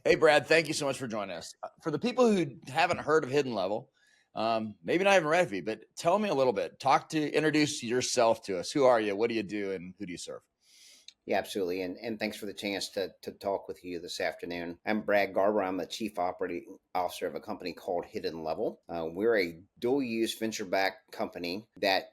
Hey, Brad, thank you so much for joining us. For the people who haven't heard of Hidden Level, maybe not even RevHeat, but tell me a little bit. Introduce yourself to us. Who are you? What do you do? And who do you serve? Yeah, absolutely. And thanks for the chance to talk with you this afternoon. I'm Brad Garber. I'm the Chief Operating Officer of a company called Hidden Level. We're a dual use venture backed company that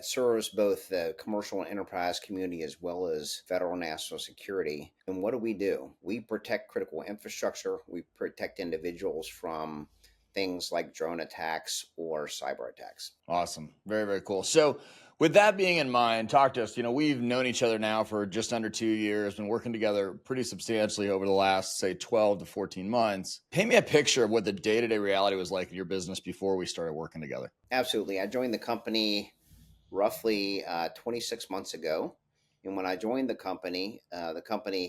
serves both the commercial and enterprise community as well as federal and national security. And what do? We protect critical infrastructure. We protect individuals from things like drone attacks or cyber attacks. Awesome. Very, very cool. So with that being in mind, talk to us. We've known each other now for just under 2 years, been working together pretty substantially over the last, say, 12 to 14 months. Paint me a picture of what the day-to-day reality was like in your business before we started working together. Absolutely. I joined the company roughly 26 months ago. And when I joined the company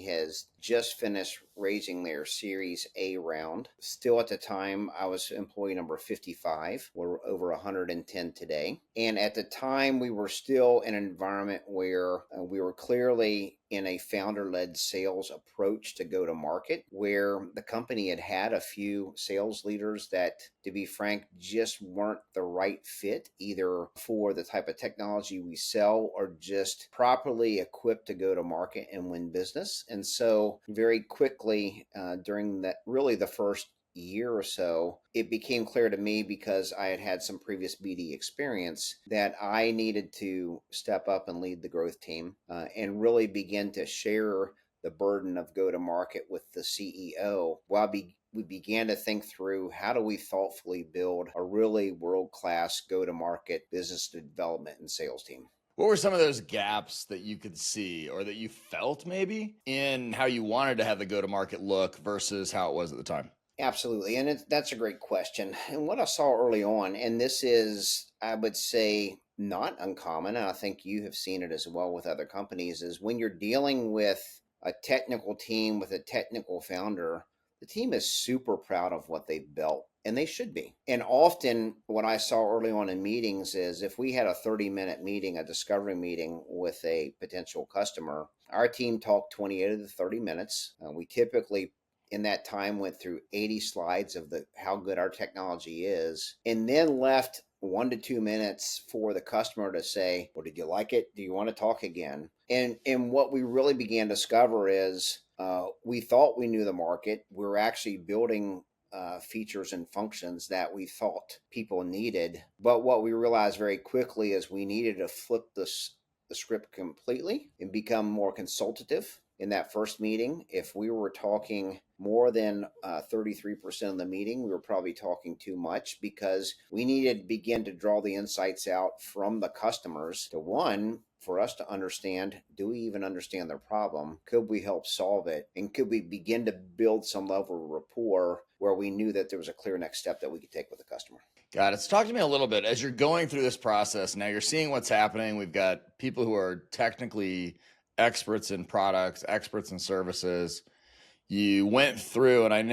has just finished raising their Series A round. Still at the time, I was employee number 55. We're over 110 today. And at the time, we were still in an environment where we were clearly in a founder-led sales approach to go to market, where the company had a few sales leaders that, to be frank, just weren't the right fit, either for the type of technology we sell or just properly equipped to go to market and win business. And so very quickly during the first year or so, it became clear to me, because I had some previous BD experience, that I needed to step up and lead the growth team and really begin to share the burden of go to market with the CEO while we began to think through, how do we thoughtfully build a really world-class go-to-market business development and sales team. What were some of those gaps that you could see or that you felt maybe in how you wanted to have the go-to-market look versus how it was at the time? Absolutely. And that's a great question. And what I saw early on, and this is, I would say, not uncommon, and I think you have seen it as well with other companies, is when you're dealing with a technical team with a technical founder, the team is super proud of what they've built, and they should be. And often what I saw early on in meetings is, if we had a 30-minute meeting, a discovery meeting with a potential customer, our team talked 28 of the 30 minutes. We typically in that time went through 80 slides of how good our technology is, and then left 1 to 2 minutes for the customer to say, well, did you like it? Do you want to talk again? And what we really began to discover is we thought we knew the market. We're actually building features and functions that we thought people needed. But what we realized very quickly is we needed to flip the script completely and become more consultative. In that first meeting, if we were talking more than 33% of the meeting, we were probably talking too much, because we needed to begin to draw the insights out from the customers to, one, for us to understand, do we even understand their problem? Could we help solve it? And could we begin to build some level of rapport where we knew that there was a clear next step that we could take with the customer? Got it. So talk to me a little bit as you're going through this process. Now you're seeing what's happening. We've got people who are technically experts in products, experts in services. You went through, and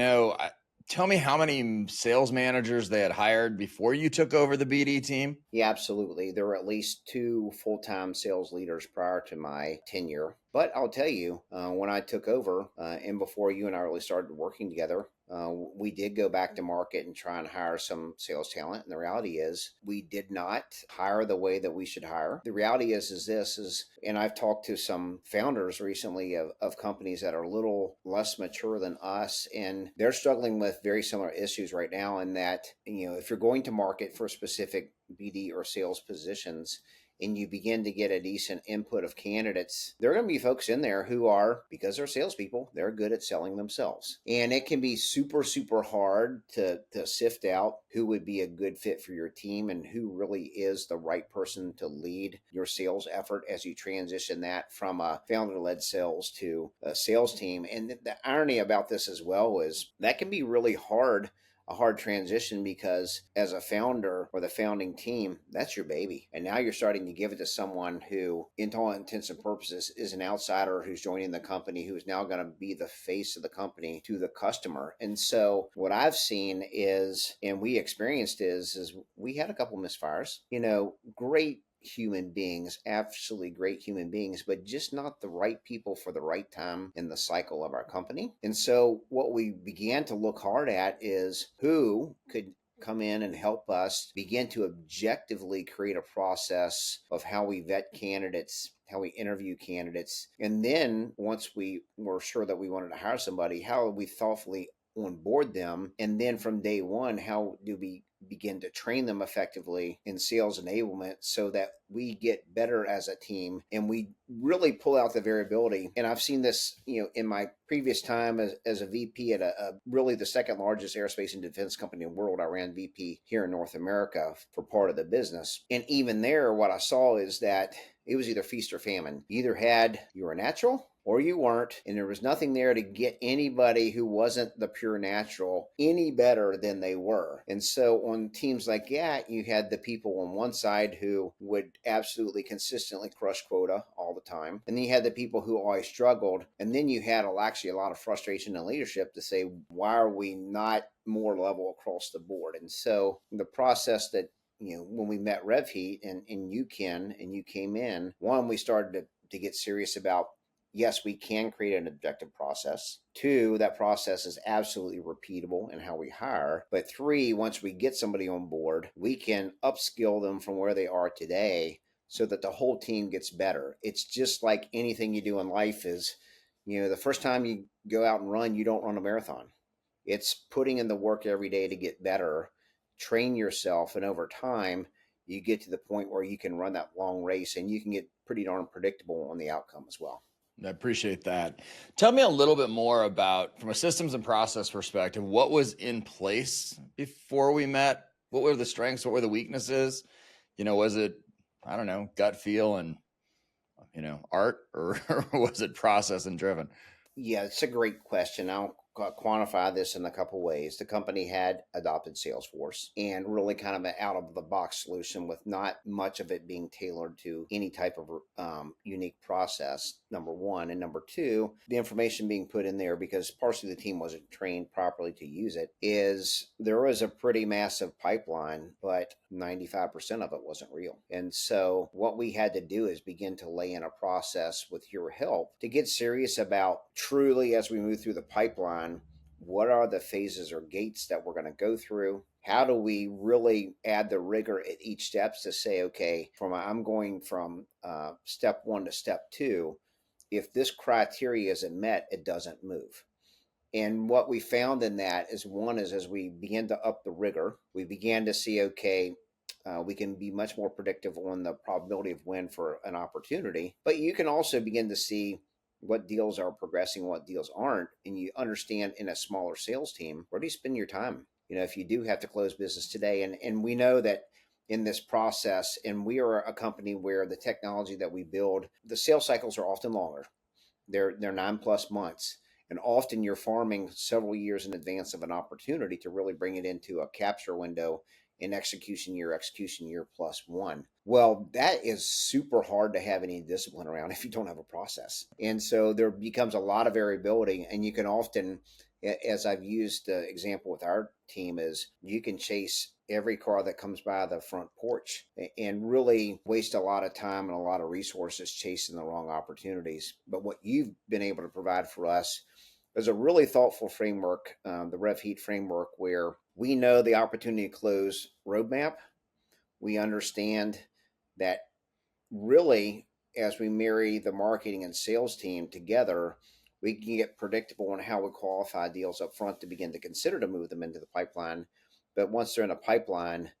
tell me how many sales managers they had hired before you took over the BD team? Yeah, absolutely. There were at least 2 full-time sales leaders prior to my tenure. But I'll tell you, when I took over and before you and I really started working together, we did go back to market and try and hire some sales talent. And the reality is we did not hire the way that we should hire. The reality is, and I've talked to some founders recently of companies that are a little less mature than us, and they're struggling with very similar issues right now, in that, if you're going to market for specific BD or sales positions, and you begin to get a decent input of candidates, there are going to be folks in there who are, because they're salespeople, they're good at selling themselves. And it can be super, super hard to sift out who would be a good fit for your team and who really is the right person to lead your sales effort as you transition that from a founder-led sales to a sales team. And the irony about this as well is that can be really a hard transition, because as a founder or the founding team, that's your baby. And now you're starting to give it to someone who, in all intents and purposes, is an outsider who's joining the company, who's now going to be the face of the company to the customer. And so what I've seen is, and we experienced is we had a couple misfires, great human beings, absolutely great human beings, but just not the right people for the right time in the cycle of our company. And so what we began to look hard at is who could come in and help us begin to objectively create a process of how we vet candidates, how we interview candidates. And then once we were sure that we wanted to hire somebody, how we thoughtfully onboard them. And then from day one, how do we begin to train them effectively in sales enablement so that we get better as a team and we really pull out the variability. And I've seen this, in my previous time as a VP at a really the second largest aerospace and defense company in the world. I ran VP here in North America for part of the business. And even there, what I saw is that it was either feast or famine. You were a natural or you weren't, and there was nothing there to get anybody who wasn't the pure natural any better than they were. And so on teams like that, you had the people on one side who would absolutely consistently crush quota all the time, and then you had the people who always struggled, and then you had actually a lot of frustration in leadership to say, why are we not more level across the board? And so the process that when we met RevHeat and you came in, one, we started to get serious about, yes, we can create an objective process. Two, that process is absolutely repeatable in how we hire. But three, once we get somebody on board, we can upskill them from where they are today so that the whole team gets better. It's just like anything you do in life is, the first time you go out and run, you don't run a marathon. It's putting in the work every day to get better, train yourself, and over time, you get to the point where you can run that long race and you can get pretty darn predictable on the outcome as well. I appreciate that. Tell me a little bit more about, from a systems and process perspective, what was in place before we met? What were the strengths? What were the weaknesses? Was it, I don't know, gut feel and, art, or was it process and driven? Yeah, it's a great question. I'll quantify this in a couple ways. The company had adopted Salesforce and really kind of an out of the box solution with not much of it being tailored to any type of unique process, number one. And number two, the information being put in there, because partially the team wasn't trained properly to use it, is there was a pretty massive pipeline, but 95% of it wasn't real. And so what we had to do is begin to lay in a process with your help to get serious about truly, as we move through the pipeline, what are the phases or gates that we're going to go through? How do we really add the rigor at each step to say, okay, I'm going from step one to step two. If this criteria isn't met, it doesn't move. And what we found in that is, one is, as we began to up the rigor, we began to see, okay, we can be much more predictive on the probability of win for an opportunity. But you can also begin to see what deals are progressing, what deals aren't. And you understand in a smaller sales team, where do you spend your time? If you do have to close business today. And we know that in this process, and we are a company where the technology that we build, the sales cycles are often longer. They're 9+ months. And often you're farming several years in advance of an opportunity to really bring it into a capture window in execution year +1. Well, that is super hard to have any discipline around if you don't have a process. And so there becomes a lot of variability, and you can often, as I've used the example with our team, is you can chase every car that comes by the front porch and really waste a lot of time and a lot of resources chasing the wrong opportunities. But what you've been able to provide for us is a really thoughtful framework, the RevHeat framework, where we know the opportunity to close roadmap. We understand that really, as we marry the marketing and sales team together, we can get predictable on how we qualify deals up front to begin to consider to move them into the pipeline. But once they're in a pipeline,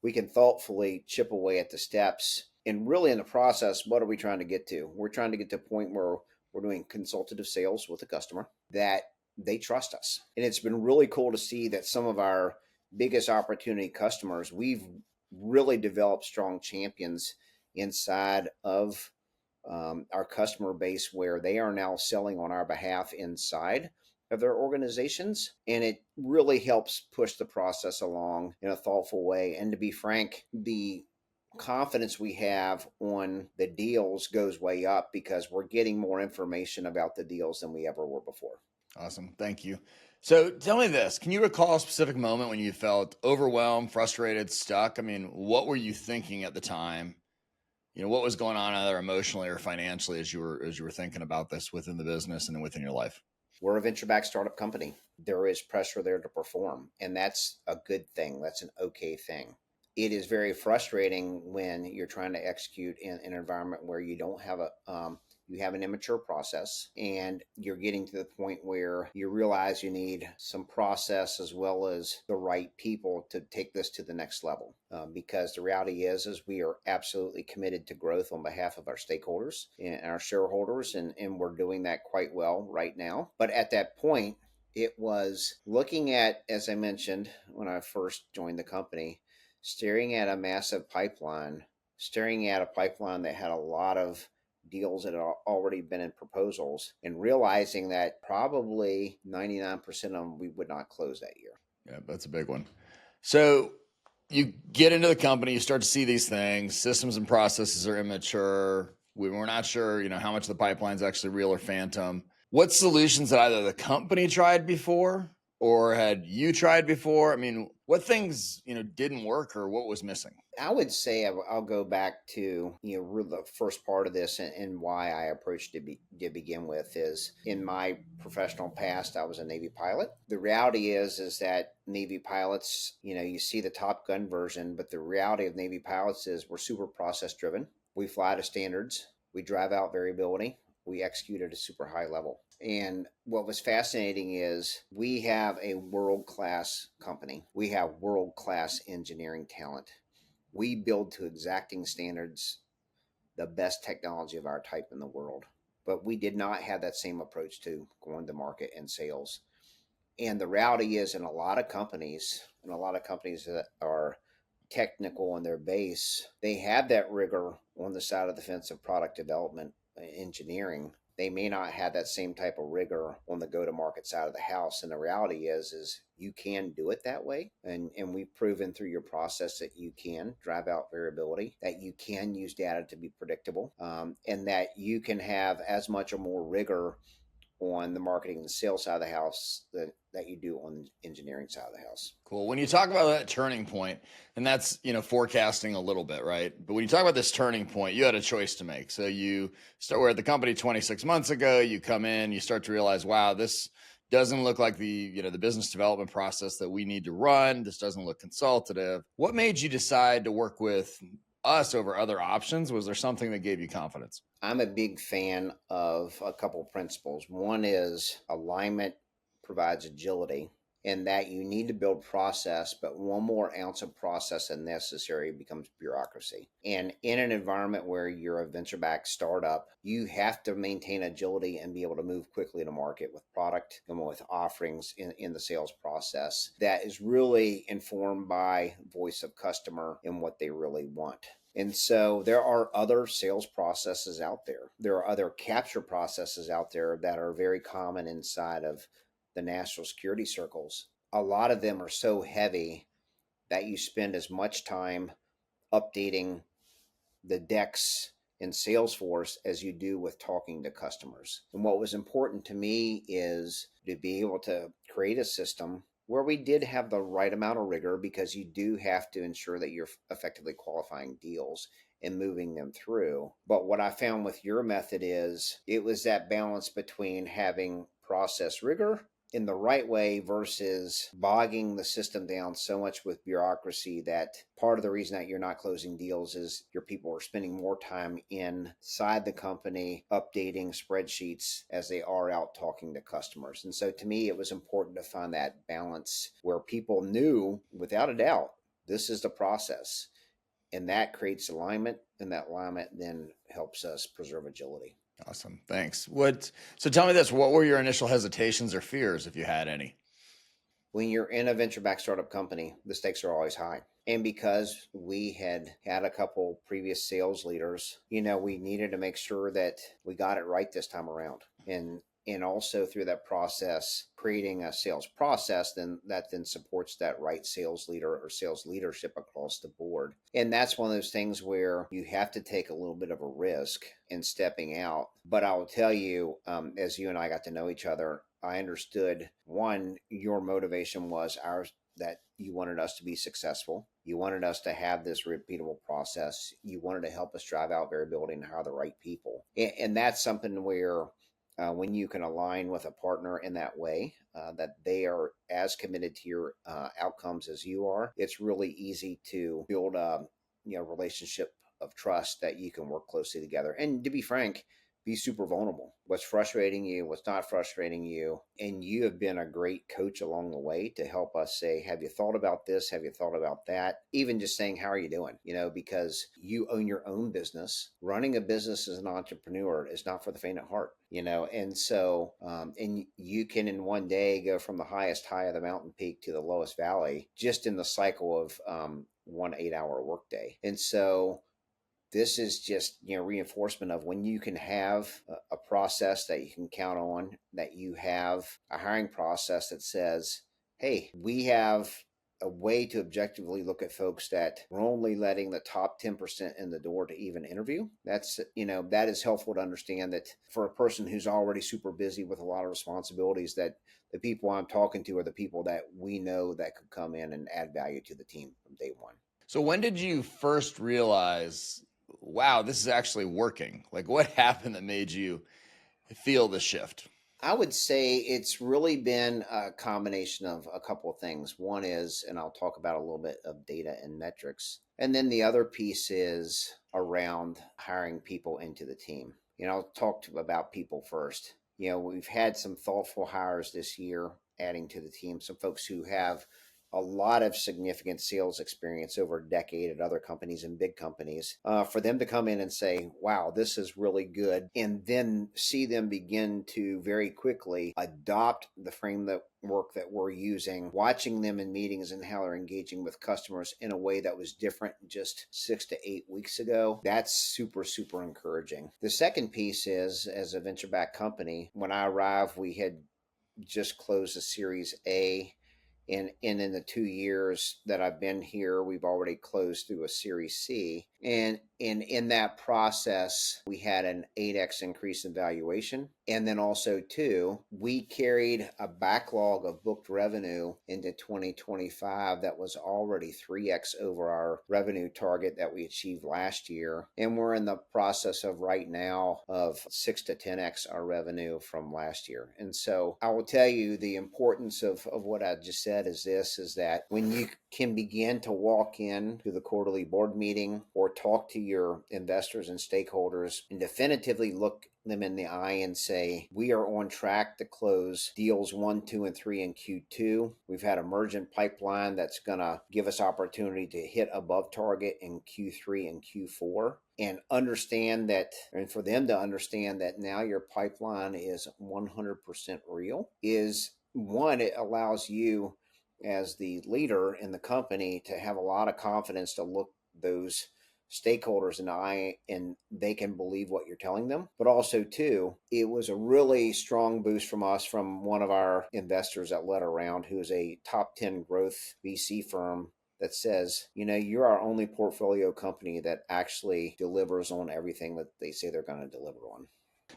we can thoughtfully chip away at the steps. And really in the process, what are we trying to get to? We're trying to get to a point where we're doing consultative sales with the customer, that they trust us. And it's been really cool to see that some of our biggest opportunity customers, we've really developed strong champions inside of our customer base, where they are now selling on our behalf inside of their organizations. And it really helps push the process along in a thoughtful way. And to be frank, the confidence we have on the deals goes way up because we're getting more information about the deals than we ever were before. Awesome. Thank you. So tell me this, can you recall a specific moment when you felt overwhelmed, frustrated, stuck? I mean, what were you thinking at the time? what was going on either emotionally or financially as you were thinking about this within the business and within your life? We're a venture-backed startup company. There is pressure there to perform, and that's a good thing. That's an okay thing. It is very frustrating when you're trying to execute in an environment where you don't have you have an immature process, and you're getting to the point where you realize you need some process as well as the right people to take this to the next level. Because the reality is we are absolutely committed to growth on behalf of our stakeholders and our shareholders, and we're doing that quite well right now. But at that point, it was looking at, as I mentioned when I first joined the company, staring at a massive pipeline, staring at a pipeline that had a lot of deals that had already been in proposals, and realizing that probably 99% of them we would not close that year. Yeah, that's a big one. So you get into the company, you start to see these things, systems and processes are immature. We're not sure, how much the pipeline's actually real or phantom. What solutions had either the company tried before or had you tried before? I mean, what things, didn't work or what was missing? I would say I'll go back to the first part of this, and why I approached it to begin with is in my professional past I was a Navy pilot. The reality is that Navy pilots, you see the Top Gun version, but the reality of Navy pilots is we're super process driven. We fly to standards. We drive out variability. We execute at a super high level. And what was fascinating is we have a world class company. We have world class engineering talent. We build to exacting standards the best technology of our type in the world. But we did not have that same approach to going to market and sales. And the reality is, in a lot of companies, that are technical in their base, they have that rigor on the side of the fence of product development, engineering. They may not have that same type of rigor on the go-to-market side of the house. And the reality is you can do it that way. And we've proven through your process that you can drive out variability, that you can use data to be predictable, and that you can have as much or more rigor on the marketing and sales side of the house that you do on the engineering side of the house. Cool. When you talk about that turning point, and that's, forecasting a little bit, right? But when you talk about this turning point, you had a choice to make. So you we're at the company 26 months ago, you come in, you start to realize, wow, this doesn't look like the business development process that we need to run. This doesn't look consultative. What made you decide to work with us over other options? Was there something that gave you confidence? I'm a big fan of a couple of principles. One is alignment provides agility, and that you need to build process, but one more ounce of process than necessary becomes bureaucracy. And in an environment where you're a venture-backed startup, you have to maintain agility and be able to move quickly to market with product and with offerings in the sales process that is really informed by voice of customer and what they really want. And so there are other sales processes out there. There are other capture processes out there that are very common inside of the national security circles. A lot of them are so heavy that you spend as much time updating the decks in Salesforce as you do with talking to customers. And what was important to me is to be able to create a system where we did have the right amount of rigor, because you do have to ensure that you're effectively qualifying deals and moving them through. But what I found with your method is it was that balance between having process rigor in the right way versus bogging the system down so much with bureaucracy that part of the reason that you're not closing deals is your people are spending more time inside the company updating spreadsheets as they are out talking to customers. And so to me, it was important to find that balance where people knew without a doubt, this is the process. And that creates alignment, and that alignment then helps us preserve agility. Awesome. Thanks. So tell me this, what were your initial hesitations or fears, if you had any? When you're in a venture-backed startup company, the stakes are always high. And because we had a couple previous sales leaders, we needed to make sure that we got it right this time around. And also through that process, creating a sales process that supports that right sales leader or sales leadership across the board. And that's one of those things where you have to take a little bit of a risk in stepping out. But I will tell you, as you and I got to know each other, I understood, one, your motivation was that you wanted us to be successful. You wanted us to have this repeatable process. You wanted to help us drive out variability and hire the right people. And that's something where when you can align with a partner in that way, that they are as committed to your outcomes as you are, it's really easy to build a relationship of trust that you can work closely together. And to be frank, be super vulnerable. What's frustrating you, what's not frustrating you. And you have been a great coach along the way to help us say, have you thought about this? Have you thought about that? Even just saying, how are you doing? Because you own your own business. Running a business as an entrepreneur is not for the faint of heart, and so, and you can in one day go from the highest high of the mountain peak to the lowest valley just in the cycle of 1 8-hour workday. And so, this is just reinforcement of when you can have a process that you can count on, that you have a hiring process that says, hey, we have a way to objectively look at folks that we're only letting the top 10% in the door to even interview. That's that is helpful to understand that for a person who's already super busy with a lot of responsibilities, that the people I'm talking to are the people that we know that could come in and add value to the team from day one. So when did you first realize, wow, this is actually working? Like, what happened that made you feel the shift? I would say it's really been a combination of a couple of things. One is, and I'll talk about a little bit of data and metrics. And then the other piece is around hiring people into the team. I'll talk about people first. We've had some thoughtful hires this year adding to the team, some folks who have a lot of significant sales experience over a decade at other companies and big companies, for them to come in and say, wow, this is really good. And then see them begin to very quickly adopt the framework that we're using, watching them in meetings and how they're engaging with customers in a way that was different just 6 to 8 weeks ago. That's super, super encouraging. The second piece is, as a venture-backed company, when I arrived, we had just closed a Series A. And in the 2 years that I've been here, we've already closed through a Series C. And in that process, we had an 8x increase in valuation. And then also, too, we carried a backlog of booked revenue into 2025 that was already 3x over our revenue target that we achieved last year. And we're in the process of right now of 6 to 10x our revenue from last year. And so I will tell you the importance of what I just said is that when you can begin to walk in to the quarterly board meeting or talk to your investors and stakeholders and definitively look them in the eye and say, we are on track to close deals 1, 2, and 3 in Q2. We've had a merchant pipeline that's going to give us opportunity to hit above target in Q3 and Q4. And understand that, and for them to understand that now your pipeline is 100% real, is one, it allows you as the leader in the company to have a lot of confidence to look those stakeholders in the eye and they can believe what you're telling them. But also, too, it was a really strong boost from us, from one of our investors that led around, who is a top 10 growth VC firm, that says, you're our only portfolio company that actually delivers on everything that they say they're going to deliver on.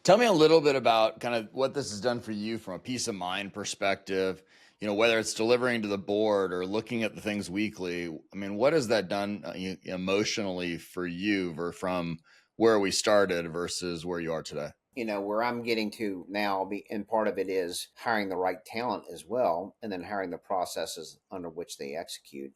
Tell me a little bit about kind of what this has done for you from a peace of mind perspective, whether it's delivering to the board or looking at the things weekly. I mean, what has that done emotionally for you from where we started versus where you are today? Where I'm getting to now, and part of it is hiring the right talent as well, and then hiring the processes under which they execute,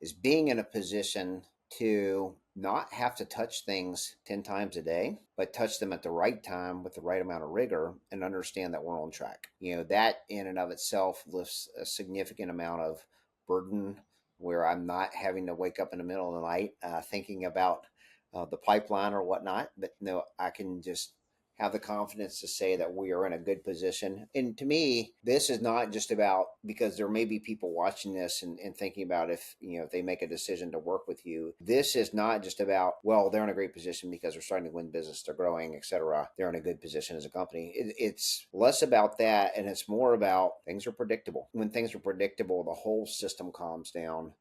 is being in a position to not have to touch things 10 times a day, but touch them at the right time with the right amount of rigor and understand that we're on track. That in and of itself lifts a significant amount of burden, where I'm not having to wake up in the middle of the night thinking about the pipeline or whatnot, but no, I can just have the confidence to say that we are in a good position. And to me, this is not just about, because there may be people watching this and thinking about if they make a decision to work with you. This is not just about, well, they're in a great position because they're starting to win business, they're growing, etc. They're in a good position as a company. It's less about that, and it's more about things are predictable. When things are predictable, the whole system calms down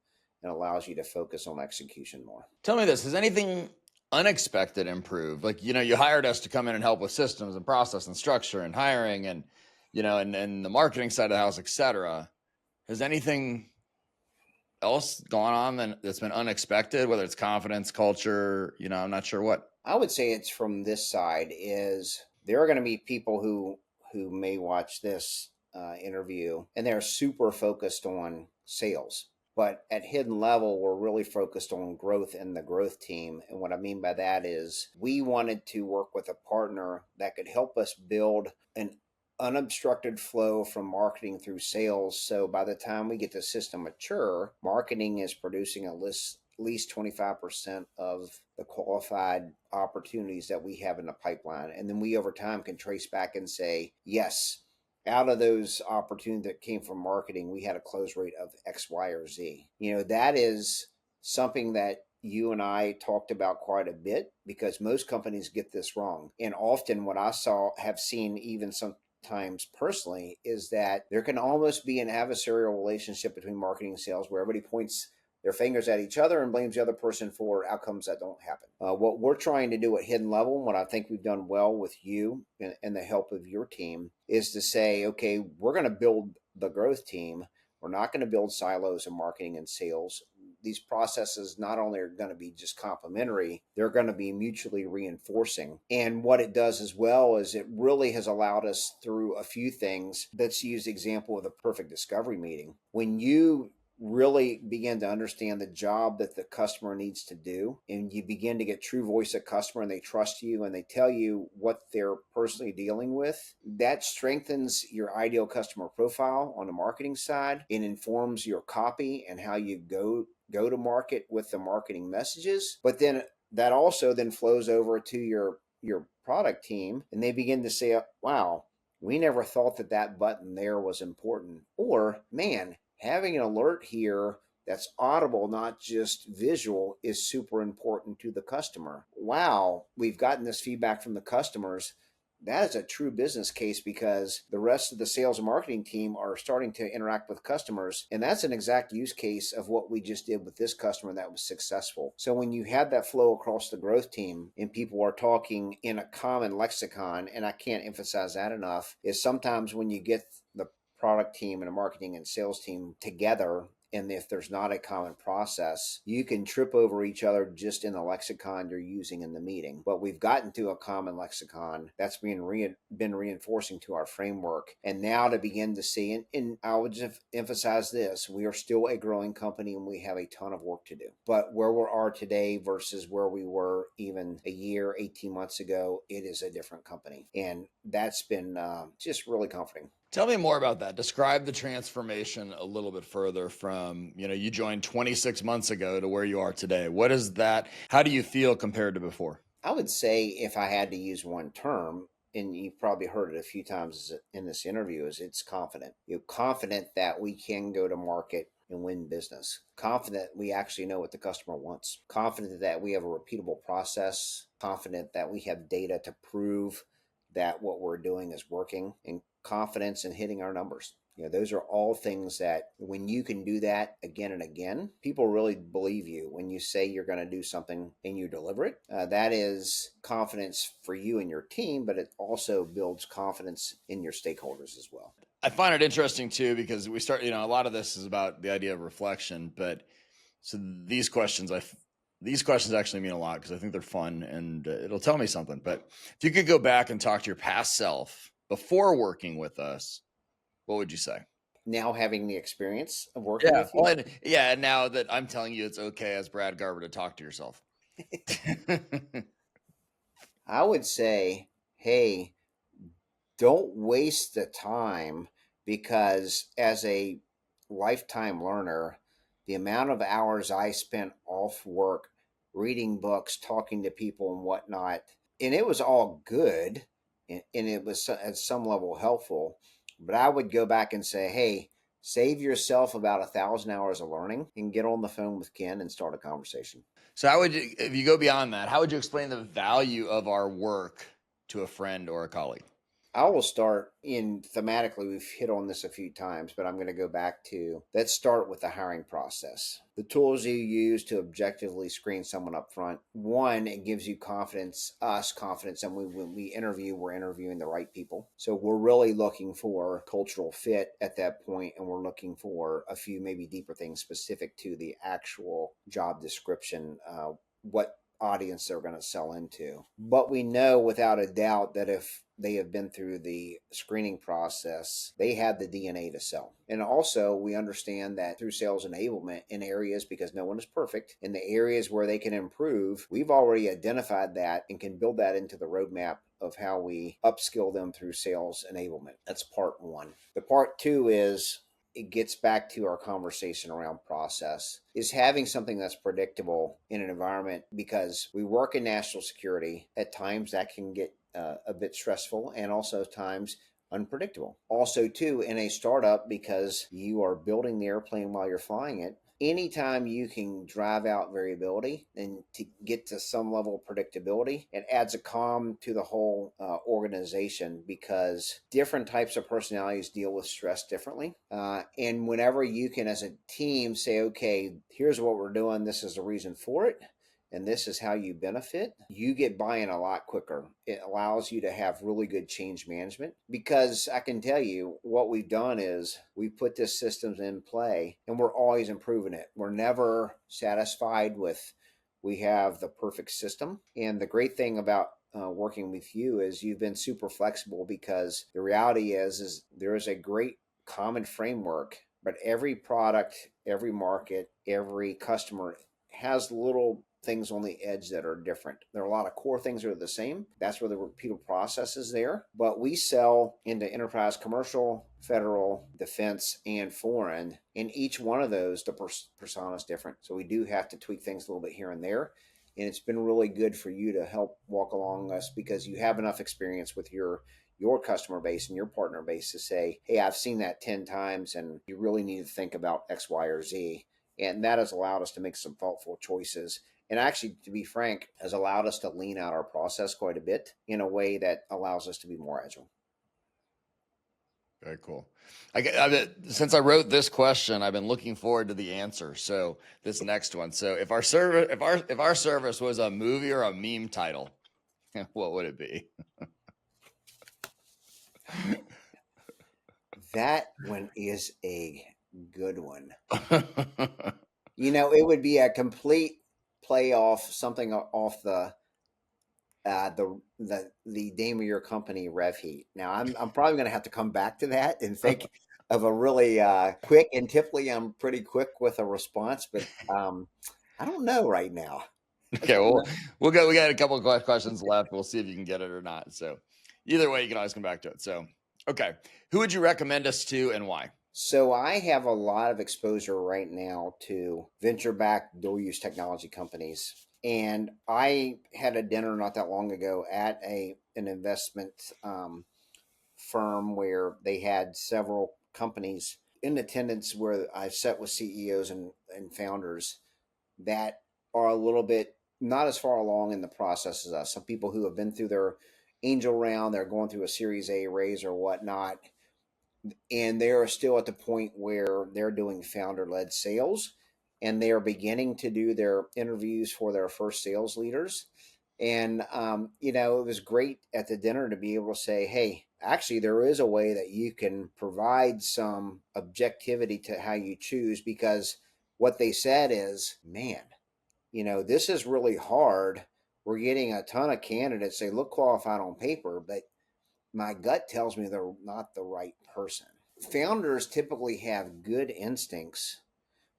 and allows you to focus on execution more. Tell me this, has anything unexpected improved? Like, you hired us to come in and help with systems and process and structure and hiring and, and the marketing side of the house, et cetera. Has anything else gone on that's been unexpected, whether it's confidence, culture, I'm not sure what. I would say it's from this side is there are going to be people who may watch this interview and they're super focused on sales. But at Hidden Level, we're really focused on growth and the growth team. And what I mean by that is we wanted to work with a partner that could help us build an unobstructed flow from marketing through sales. So by the time we get the system mature, marketing is producing at least 25% of the qualified opportunities that we have in the pipeline. And then we over time can trace back and say, yes, out of those opportunities that came from marketing, we had a close rate of X, Y, or Z. That is something that you and I talked about quite a bit because most companies get this wrong. And often what I have seen even sometimes personally is that there can almost be an adversarial relationship between marketing and sales where everybody points their fingers at each other and blames the other person for outcomes that don't happen. What we're trying to do at Hidden Level, and what I think we've done well with you and the help of your team, is to say, okay, we're going to build the growth team. We're not going to build silos in marketing and sales. These processes not only are going to be just complementary, they're going to be mutually reinforcing. And what it does as well is it really has allowed us through a few things. Let's use the example of the perfect discovery meeting. When you really begin to understand the job that the customer needs to do, and you begin to get true voice of customer and they trust you and they tell you what they're personally dealing with, that strengthens your ideal customer profile on the marketing side. It informs your copy and how you go to market with the marketing messages. But then that also then flows over to your product team, and they begin to say, wow, we never thought that button there was important. Or, man, having an alert here that's audible, not just visual, is super important to the customer. Wow, we've gotten this feedback from the customers. That is a true business case because the rest of the sales and marketing team are starting to interact with customers. And that's an exact use case of what we just did with this customer that was successful. So when you have that flow across the growth team and people are talking in a common lexicon, and I can't emphasize that enough, is sometimes when you get the product team and a marketing and sales team together, and if there's not a common process, you can trip over each other just in the lexicon you're using in the meeting. But we've gotten to a common lexicon that's been reinforcing to our framework. And now to begin to see, and I would just emphasize this, we are still a growing company and we have a ton of work to do. But where we are today versus where we were even a year, 18 months ago, it is a different company. And that's been just really comforting. Tell me more about that. Describe the transformation a little bit further from, you joined 26 months ago to where you are today. What is that? How do you feel compared to before? I would say if I had to use one term, and you've probably heard it a few times in this interview, is it's confident. You're confident that we can go to market and win business. Confident we actually know what the customer wants. Confident that we have a repeatable process. Confident that we have data to prove that what we're doing is working, and confidence in hitting our numbers. Those are all things that when you can do that again and again, people really believe you when you say you're going to do something and you deliver it. That is confidence for you and your team, but it also builds confidence in your stakeholders as well. I find it interesting too, because we start, a lot of this is about the idea of reflection, but so these questions actually mean a lot because I think they're fun and it'll tell me something. But if you could go back and talk to your past self before working with us, what would you say? Now having the experience of working with you? Well, and now that I'm telling you it's okay as Brad Garber to talk to yourself. I would say, hey, don't waste the time, because as a lifetime learner, the amount of hours I spent off work reading books, talking to people and whatnot, and it was all good and it was at some level helpful, but I would go back and say, hey, save yourself about 1,000 hours of learning and get on the phone with Ken and start a conversation. So if you go beyond that, how would you explain the value of our work to a friend or a colleague? I will start in thematically. We've hit on this a few times, but I'm going to go back to let's start with the hiring process. The tools you use to objectively screen someone up front. One, it gives you confidence, us confidence, and when we interview, we're interviewing the right people. So we're really looking for cultural fit at that point, and we're looking for a few maybe deeper things specific to the actual job description. What audience they're going to sell into. But we know without a doubt that if they have been through the screening process, they have the DNA to sell. And also, we understand that through sales enablement in areas, because no one is perfect, in the areas where they can improve, we've already identified that and can build that into the roadmap of how we upskill them through sales enablement. That's part one. The part two is it gets back to our conversation around process is having something that's predictable in an environment, because we work in national security. At times that can get a bit stressful, and also times unpredictable. Also, too, in a startup, because you are building the airplane while you're flying it, anytime you can drive out variability and to get to some level of predictability, it adds a calm to the whole organization, because different types of personalities deal with stress differently. And whenever you can, as a team, say, okay, here's what we're doing, this is the reason for it, and this is how you benefit, you get buy-in a lot quicker. It allows you to have really good change management, because I can tell you what we've done is we put this systems in play and we're always improving it. We're never satisfied with we have the perfect system. And the great thing about working with you is you've been super flexible, because the reality is there is a great common framework, but every product, every market, every customer has little things on the edge that are different. There are a lot of core things that are the same. That's where the repeatable process is there. But we sell into enterprise, commercial, federal, defense, and foreign. In each one of those, the persona is different. So we do have to tweak things a little bit here and there. And it's been really good for you to help walk along us, because you have enough experience with your customer base and your partner base to say, hey, I've seen that 10 times and you really need to think about X, Y, or Z. And that has allowed us to make some thoughtful choices. And actually, to be frank, has allowed us to lean out our process quite a bit in a way that allows us to be more agile. Very cool. Since I wrote this question, I've been looking forward to the answer. So this next one. So if our service was a movie or a meme title, what would it be? That one is a good one. It would be a complete play off something off the name of your company, RevHeat. Now, I'm probably going to have to come back to that and think of a really quick. And typically, I'm pretty quick with a response, but I don't know right now. Okay, well, we'll go. We got a couple of questions left. We'll see if you can get it or not. So, either way, you can always come back to it. So, okay, who would you recommend us to, and why? So I have a lot of exposure right now to venture-backed dual-use technology companies. And I had a dinner not that long ago at an investment firm where they had several companies in attendance, where I sat with CEOs and founders that are a little bit not as far along in the process as us. Some people who have been through their angel round, they're going through a Series A raise or whatnot, and they are still at the point where they're doing founder led sales, and they are beginning to do their interviews for their first sales leaders. And it was great at the dinner to be able to say, hey, actually there is a way that you can provide some objectivity to how you choose, because what they said is, man, this is really hard. We're getting a ton of candidates. They look qualified on paper, but my gut tells me they're not the right person. Founders typically have good instincts,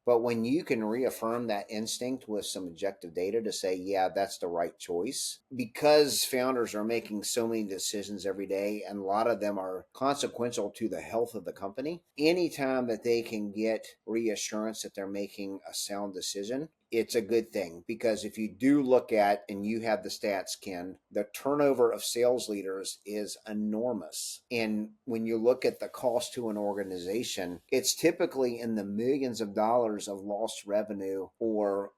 but when you can reaffirm that instinct with some objective data to say, yeah, that's the right choice, because founders are making so many decisions every day, and a lot of them are consequential to the health of the company. Anytime that they can get reassurance that they're making a sound decision, it's a good thing. Because if you do look at, and you have the stats, Ken, the turnover of sales leaders is enormous. And when you look at the cost to an organization, it's typically in the millions of dollars of lost revenue or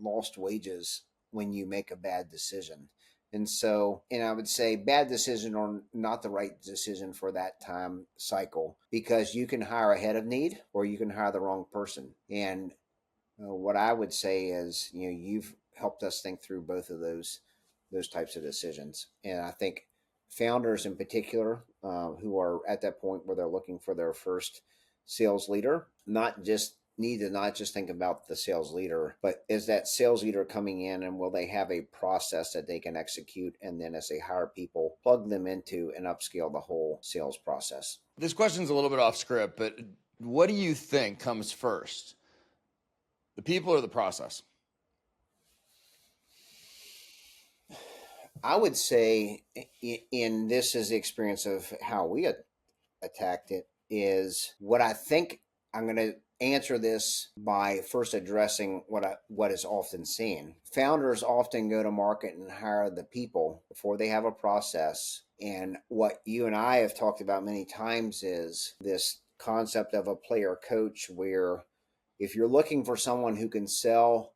lost wages when you make a bad decision. And so, and I would say bad decision or not the right decision for that time cycle, because you can hire ahead of need or you can hire the wrong person. And what I would say is, you've helped us think through both of those types of decisions. And I think founders in particular, who are at that point where they're looking for their first sales leader, not just think about the sales leader, but is that sales leader coming in and will they have a process that they can execute? And then as they hire people, plug them into and upscale the whole sales process. This question's a little bit off script, but what do you think comes first? The people or the process? I would say, in this is the experience of how we attacked it, is what I think. I'm going to answer this by first addressing what is often seen. Founders often go to market and hire the people before they have a process. And what you and I have talked about many times is this concept of a player coach, where if you're looking for someone who can sell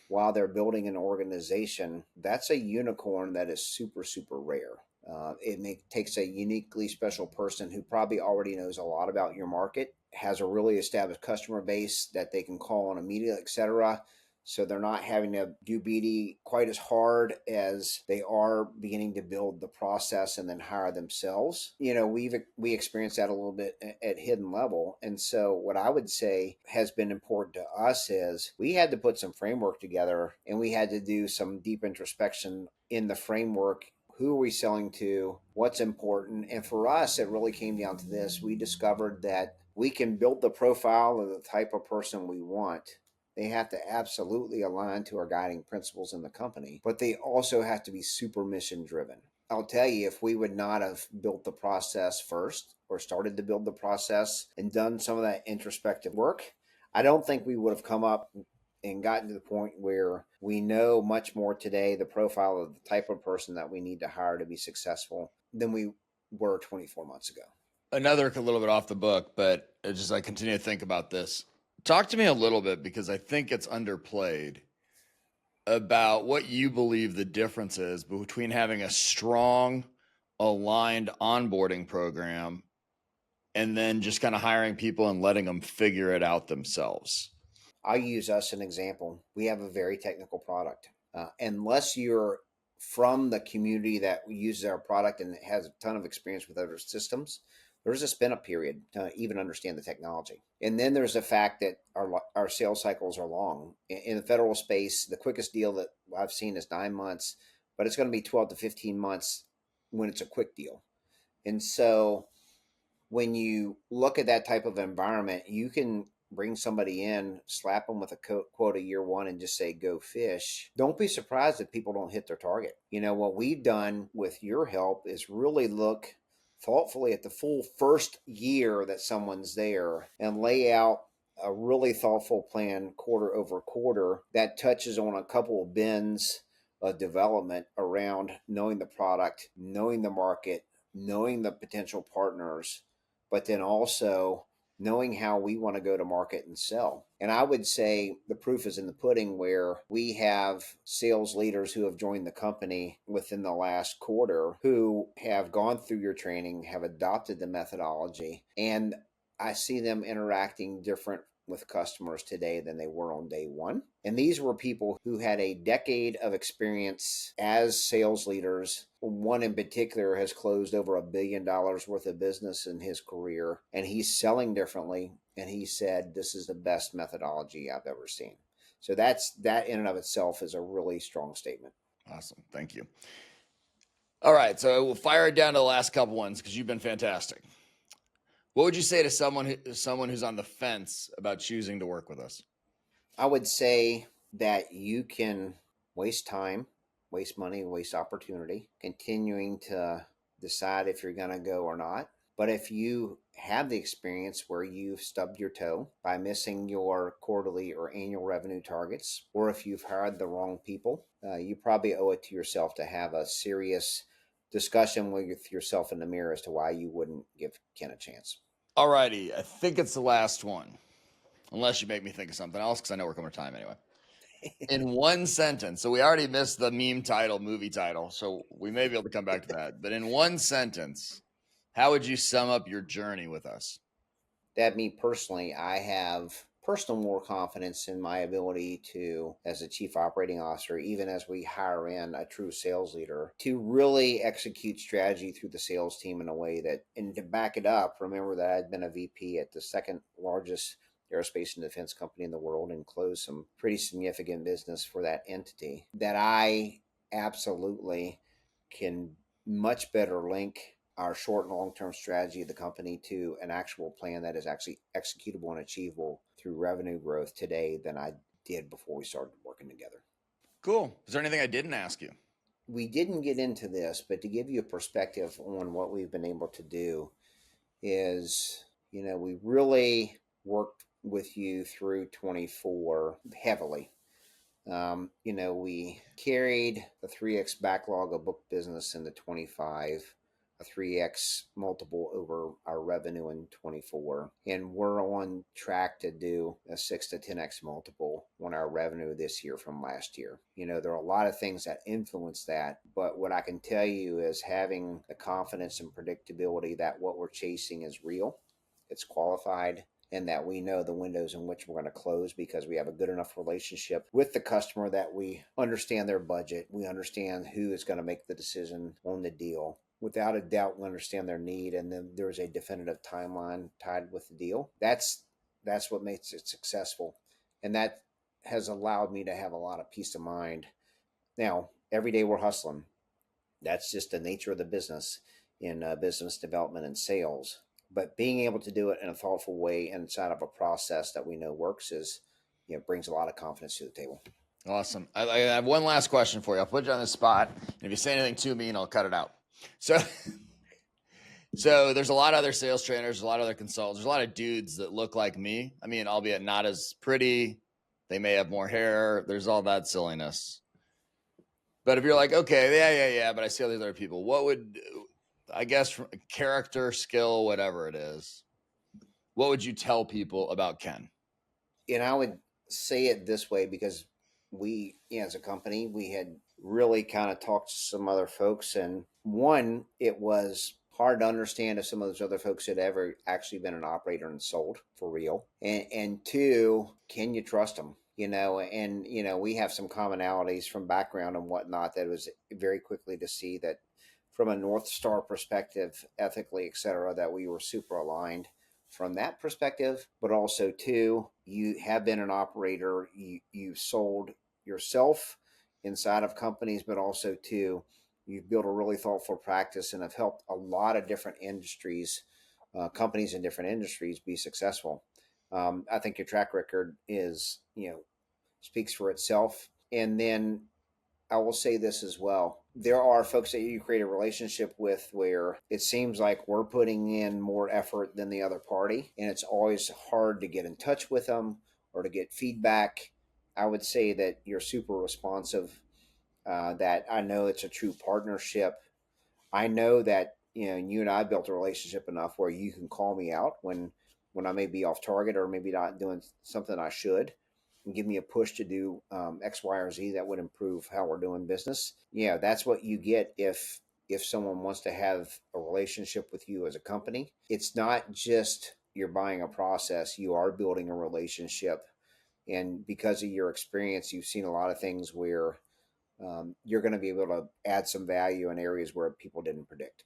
while they're building an organization, that's a unicorn that is super, super rare. Takes a uniquely special person who probably already knows a lot about your market, has a really established customer base that they can call on immediately, etc. So they're not having to do BD quite as hard as they are beginning to build the process and then hire themselves. We experienced that a little bit at Hidden Level. And so what I would say has been important to us is we had to put some framework together, and we had to do some deep introspection in the framework. Who are we selling to? What's important? And for us, it really came down to this. We discovered that we can build the profile of the type of person we want. They have to absolutely align to our guiding principles in the company, but they also have to be super mission driven. I'll tell you, if we would not have built the process first, or started to build the process and done some of that introspective work, I don't think we would have come up and gotten to the point where we know much more today the profile of the type of person that we need to hire to be successful than we were 24 months ago. Another a little bit off the book, but just I continue to think about this. Talk to me a little bit, because I think it's underplayed, about what you believe the difference is between having a strong, aligned onboarding program and then just kind of hiring people and letting them figure it out themselves. I'll use us an example. We have a very technical product. Unless you're from the community that uses our product and has a ton of experience with other systems, there's a spin up period to even understand the technology. And then there's the fact that our sales cycles are long. In the federal space, the quickest deal that I've seen is 9 months, but it's going to be 12 to 15 months when it's a quick deal. And so when you look at that type of environment, you can bring somebody in, slap them with a quota year one, and just say, go fish. Don't be surprised if people don't hit their target. What we've done with your help is really look thoughtfully at the full first year that someone's there and lay out a really thoughtful plan quarter over quarter that touches on a couple of bins of development around knowing the product, knowing the market, knowing the potential partners, but then also knowing how we want to go to market and sell. And I would say the proof is in the pudding, where we have sales leaders who have joined the company within the last quarter who have gone through your training, have adopted the methodology, and I see them interacting different with customers today than they were on day one. And these were people who had a decade of experience as sales leaders. One in particular has closed over $1 billion worth of business in his career, and he's selling differently. And he said, this is the best methodology I've ever seen. So that in and of itself is a really strong statement. Awesome. Thank you. All right. So we'll fire it down to the last couple ones, because you've been fantastic. What would you say to someone who's on the fence about choosing to work with us? I would say that you can waste time, waste money, waste opportunity, continuing to decide if you're going to go or not. But if you have the experience where you've stubbed your toe by missing your quarterly or annual revenue targets, or if you've hired the wrong people, you probably owe it to yourself to have a serious discussion with yourself in the mirror as to why you wouldn't give Ken a chance. All righty. I think it's the last one, unless you make me think of something else, because I know we're coming to time anyway. In one sentence. So we already missed the meme title, movie title. So we may be able to come back to that. But in one sentence, how would you sum up your journey with us? That me personally, I have personal more confidence in my ability to, as a chief operating officer, even as we hire in a true sales leader, to really execute strategy through the sales team in a way that, and to back it up, remember that I'd been a VP at the second largest aerospace and defense company in the world and closed some pretty significant business for that entity, that I absolutely can much better link our short and long term strategy of the company to an actual plan that is actually executable and achievable through revenue growth today than I did before we started working together. Cool. Is there anything I didn't ask you? We didn't get into this, but to give you a perspective on what we've been able to do is, we really worked with you through 24 heavily. We carried a 3x backlog of book business into 25, a 3x multiple over our revenue in 24, and we're on track to do a 6 to 10x multiple on our revenue this year from last year. There are a lot of things that influence that, but what I can tell you is having the confidence and predictability that what we're chasing is real, it's qualified, and that we know the windows in which we're going to close because we have a good enough relationship with the customer that we understand their budget. We understand who is going to make the decision on the deal. Without a doubt, we understand their need, and then there's a definitive timeline tied with the deal. That's what makes it successful, and that has allowed me to have a lot of peace of mind. Now, every day we're hustling. That's just the nature of the business in business development and sales. But being able to do it in a thoughtful way inside of a process that we know works is, brings a lot of confidence to the table. Awesome. I have one last question for you. I'll put you on the spot. And if you say anything too mean, I'll cut it out. So, so there's a lot of other sales trainers, a lot of other consultants, there's a lot of dudes that look like me. I mean, albeit not as pretty. They may have more hair. There's all that silliness. But if you're like, okay, yeah, but I see all these other people, what would, I guess, character, skill, whatever it is, what would you tell people about Ken? And I would say it this way because we, as a company, we had really kind of talked to some other folks. And one, it was hard to understand if some of those other folks had ever actually been an operator and sold for real. And two, can you trust them? We have some commonalities from background and whatnot that was very quickly to see that from a North Star perspective, ethically, et cetera, that we were super aligned from that perspective, but also too, you have been an operator, you've sold yourself inside of companies, but also too, you've built a really thoughtful practice and have helped a lot of different industries, companies in different industries be successful. I think your track record is, speaks for itself. And then I will say this as well. There are folks that you create a relationship with where it seems like we're putting in more effort than the other party, and it's always hard to get in touch with them or to get feedback. I would say that you're super responsive, that I know it's a true partnership. I know that, you and I built a relationship enough where you can call me out when I may be off target or maybe not doing something I should, and give me a push to do X, Y, or Z that would improve how we're doing business. Yeah, that's what you get if someone wants to have a relationship with you as a company. It's not just you're buying a process; you are building a relationship, and because of your experience, you've seen a lot of things where you're going to be able to add some value in areas where people didn't predict.